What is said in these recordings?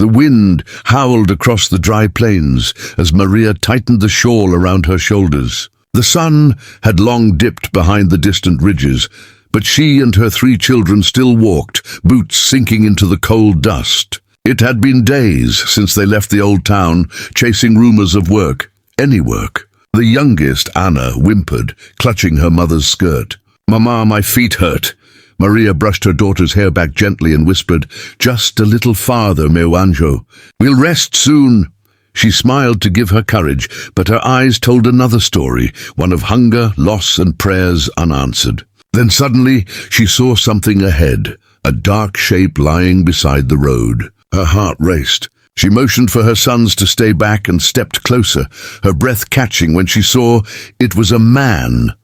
The wind howled across the dry plains as Maria tightened the shawl around her shoulders. The sun had long dipped behind the distant ridges, but she and her 3 children still walked, boots sinking into the cold dust. It had been days since they left the old town, chasing rumors of work, any work. The youngest, Anna, whimpered, clutching her mother's skirt. "Mama, my feet hurt." Maria brushed her daughter's hair back gently and whispered, "Just a little farther, meu anjo. We'll rest soon." She smiled to give her courage, but her eyes told another story, one of hunger, loss, and prayers unanswered. Then suddenly she saw something ahead, a dark shape lying beside the road. Her heart raced. She motioned for her sons to stay back and stepped closer, her breath catching when she saw it was a man.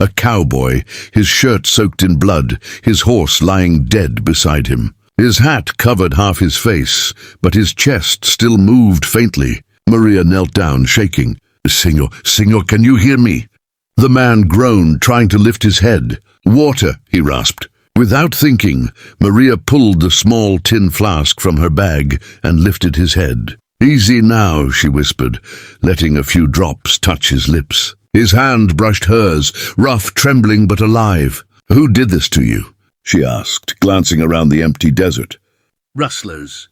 A cowboy, his shirt soaked in blood, his horse lying dead beside him. His hat covered half his face, but his chest still moved faintly. Maria knelt down, shaking. Senor, can you hear me?" The man groaned, trying to lift his head. "Water," he rasped. Without thinking, Maria pulled the small tin flask from her bag and lifted his head. "Easy now," she whispered, letting a few drops touch his lips. His hand brushed hers, rough, trembling, but alive. "Who did this to you?" she asked, glancing around the empty desert. "Rustlers."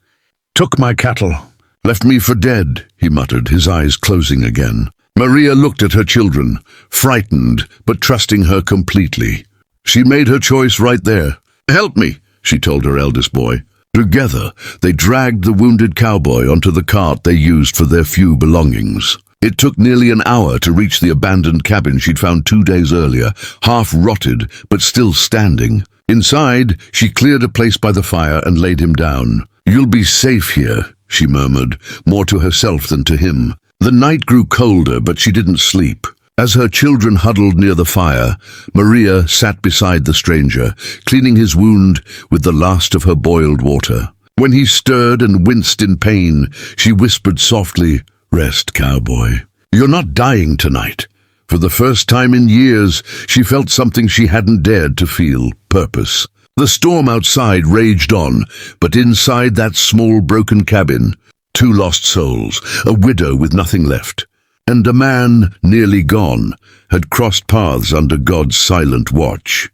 "Took my cattle. Left me for dead," he muttered, his eyes closing again. Maria looked at her children, frightened, but trusting her completely. She made her choice right there. "Help me," she told her eldest boy. Together, they dragged the wounded cowboy onto the cart they used for their few belongings. It took nearly an hour to reach the abandoned cabin she'd found 2 days earlier, half rotted but still standing. Inside, she cleared a place by the fire and laid him down. "You'll be safe here," she murmured, more to herself than to him. The night grew colder, but she didn't sleep. As her children huddled near the fire, Maria sat beside the stranger, cleaning his wound with the last of her boiled water. When he stirred and winced in pain, she whispered softly, "Rest, cowboy. You're not dying tonight." For the first time in years, she felt something she hadn't dared to feel, purpose. The storm outside raged on, but inside that small broken cabin, 2 lost souls, a widow with nothing left, and a man, nearly gone, had crossed paths under God's silent watch.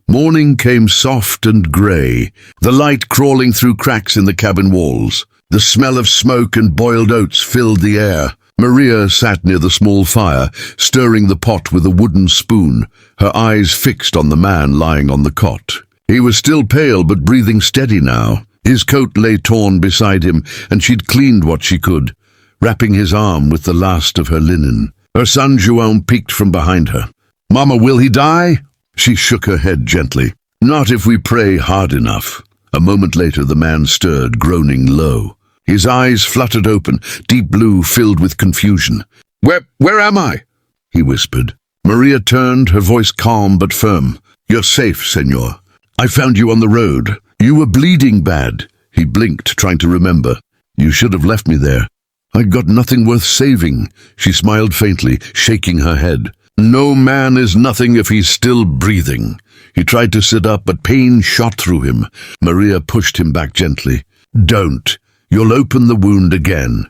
Morning came soft and grey, the light crawling through cracks in the cabin walls. The smell of smoke and boiled oats filled the air. Maria sat near the small fire, stirring the pot with a wooden spoon, her eyes fixed on the man lying on the cot. He was still pale but breathing steady now. His coat lay torn beside him, and she'd cleaned what she could, wrapping his arm with the last of her linen. Her son João peeked from behind her. "Mama, will he die?" She shook her head gently. "Not if we pray hard enough." A moment later the man stirred, groaning low. His eyes fluttered open, deep blue filled with confusion. Where am I?" he whispered. Maria turned, her voice calm but firm. "You're safe, senor. I found you on the road. You were bleeding bad." He blinked, trying to remember. "You should have left me there." "I got nothing worth saving." She smiled faintly, shaking her head. "No man is nothing if he's still breathing." He tried to sit up, but pain shot through him. Maria pushed him back gently. "Don't. You'll open the wound again."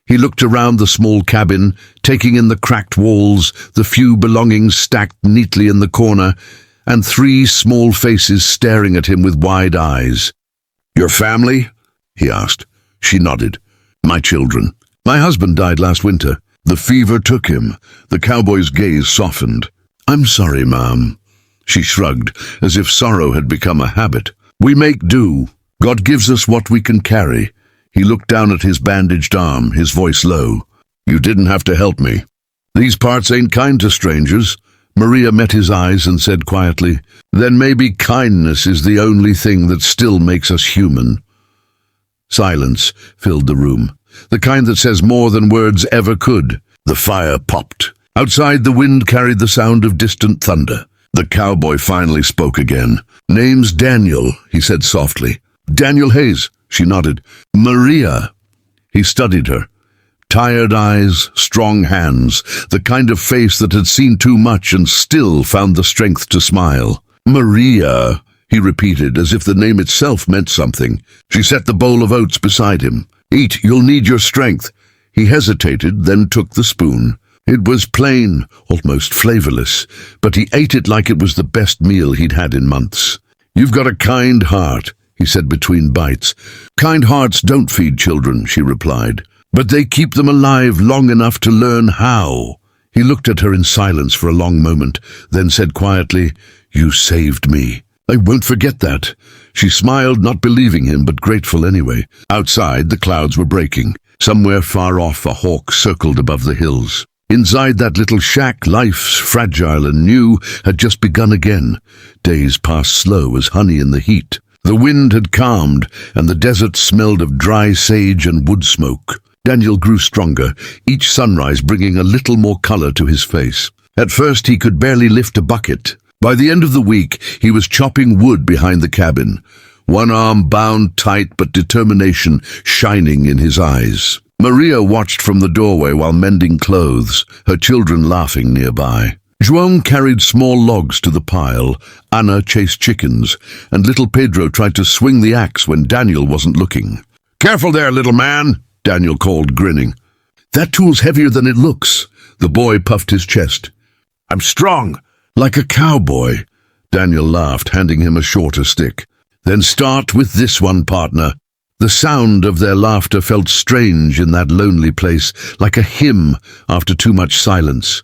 He looked around the small cabin, taking in the cracked walls, the few belongings stacked neatly in the corner, and 3 small faces staring at him with wide eyes. "Your family?" he asked. She nodded. "My children. My husband died last winter. The fever took him." The cowboy's gaze softened. "I'm sorry, ma'am." She shrugged, as if sorrow had become a habit. "We make do. God gives us what we can carry." He looked down at his bandaged arm, his voice low. "You didn't have to help me. These parts ain't kind to strangers." Maria met his eyes and said quietly, "Then maybe kindness is the only thing that still makes us human." Silence filled the room, the kind that says more than words ever could. The fire popped. Outside, the wind carried the sound of distant thunder. The cowboy finally spoke again. "Name's Daniel," he said softly. "Daniel Hayes," she nodded. "Maria." He studied her. Tired eyes, strong hands, the kind of face that had seen too much and still found the strength to smile. "Maria," he repeated, as if the name itself meant something. She set the bowl of oats beside him. Eat, you'll need your strength. He hesitated, then took the spoon. It was plain, almost flavorless, but he ate it like it was the best meal he'd had in months. You've got a kind heart, he said between bites. Kind hearts don't feed children, she replied, but they keep them alive long enough to learn how. He looked at her in silence for a long moment, then said quietly, You saved me. I won't forget that. She smiled, not believing him, but grateful anyway. Outside, the clouds were breaking. Somewhere far off, a hawk circled above the hills. Inside that little shack, life, fragile and new, had just begun again. Days passed slow as honey in the heat. The wind had calmed, and the desert smelled of dry sage and wood smoke. Daniel grew stronger, each sunrise bringing a little more color to his face. At first he could barely lift a bucket. By the end of the week, he was chopping wood behind the cabin, one arm bound tight but determination shining in his eyes. Maria watched from the doorway while mending clothes, her children laughing nearby. João carried small logs to the pile, Ana chased chickens, and little Pedro tried to swing the axe when Daniel wasn't looking. "Careful there, little man," Daniel called, grinning. "That tool's heavier than it looks." The boy puffed his chest. "I'm strong, like a cowboy." Daniel laughed, handing him a shorter stick. "Then start with this one, partner." The sound of their laughter felt strange in that lonely place, like a hymn after too much silence.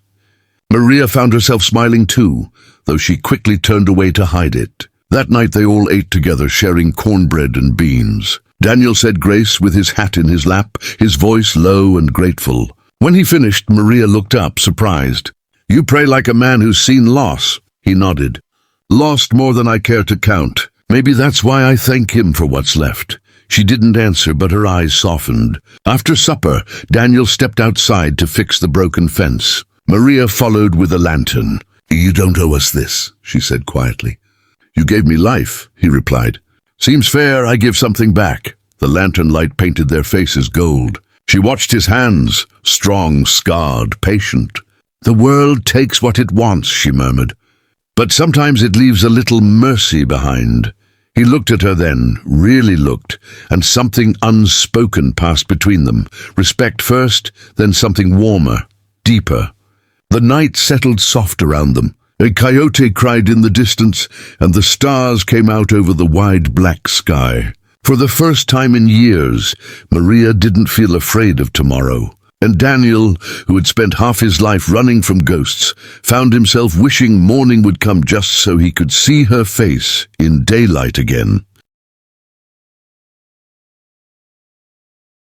Maria found herself smiling too, though she quickly turned away to hide it. That night they all ate together, sharing cornbread and beans. Daniel said grace with his hat in his lap, his voice low and grateful. When he finished, Maria looked up, surprised. "You pray like a man who's seen loss." He nodded. "Lost more than I care to count. Maybe that's why I thank him for what's left." She didn't answer, but her eyes softened. After supper, Daniel stepped outside to fix the broken fence. Maria followed with a lantern. "You don't owe us this," she said quietly. "You gave me life," he replied. "Seems fair I give something back." The lantern light painted their faces gold. She watched his hands, strong, scarred, patient. "The world takes what it wants," she murmured. "But sometimes it leaves a little mercy behind." He looked at her then, really looked, and something unspoken passed between them. Respect first, then something warmer, deeper. The night settled soft around them. A coyote cried in the distance, and the stars came out over the wide black sky. For the first time in years, Maria didn't feel afraid of tomorrow. And Daniel, who had spent half his life running from ghosts, found himself wishing morning would come just so he could see her face in daylight again.